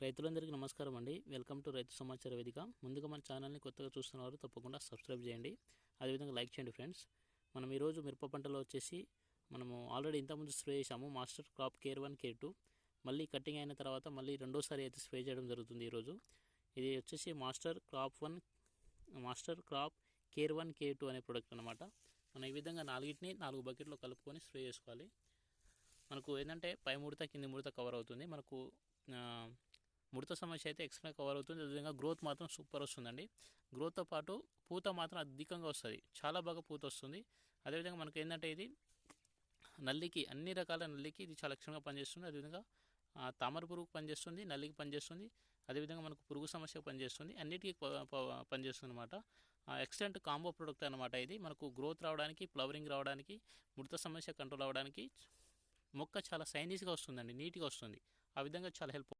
రైతులందరికీ నమస్కారం అండి. వెల్కమ్ టు రైతు సమాచార వేదిక. ముందుగా మన ఛానల్ని కొత్తగా చూస్తున్నవారు తప్పకుండా సబ్స్క్రైబ్ చేయండి, అదేవిధంగా లైక్ చేయండి ఫ్రెండ్స్. మనం ఈరోజు మిరప పంటలో వచ్చేసి మనము ఆల్రెడీ ఇంతకుముందు స్ప్రే చేసాము మాస్టర్ క్రాప్ కేర్ 1 కేర్ 2. మళ్ళీ కటింగ్ అయిన తర్వాత మళ్ళీ రెండోసారి అయితే స్ప్రే చేయడం జరుగుతుంది ఈరోజు. ఇది వచ్చేసి మాస్టర్ క్రాప్ కేర్ 1 కేర్ 2 అనే ప్రోడక్ట్ అనమాట. మనం ఈ విధంగా 4 బకెట్లో కలుపుకొని స్ప్రే చేసుకోవాలి. మనకు ఏంటంటే పై ముడత కింది ముడత కవర్ అవుతుంది. మనకు ముడత సమస్య అయితే ఎక్స్ట్రా కవర్ అవుతుంది. అదేవిధంగా గ్రోత్ మాత్రం సూపర్ వస్తుందండి. గ్రోత్తో పాటు పూత మాత్రం అధికంగా వస్తుంది, చాలా బాగా పూత వస్తుంది. అదేవిధంగా మనకు ఏంటంటే ఇది నల్లికి, అన్ని రకాల నల్లికి ఇది చాలా లక్షణంగా పనిచేస్తుంది. అదేవిధంగా తామర పురుగు పనిచేస్తుంది, నల్లికి పనిచేస్తుంది, అదేవిధంగా మనకు పురుగు సమస్య పనిచేస్తుంది, అన్నిటికీ పనిచేస్తుంది అనమాట. ఎక్సలెంట్ కాంబో ప్రోడక్ట్ అనమాట. ఇది మనకు గ్రోత్ రావడానికి, ఫ్లవరింగ్ రావడానికి, ముడత సమస్య కంట్రోల్ అవ్వడానికి మొక్క చాలా సైనీస్గా వస్తుందండి, నీట్గా వస్తుంది. ఆ విధంగా చాలా హెల్ప్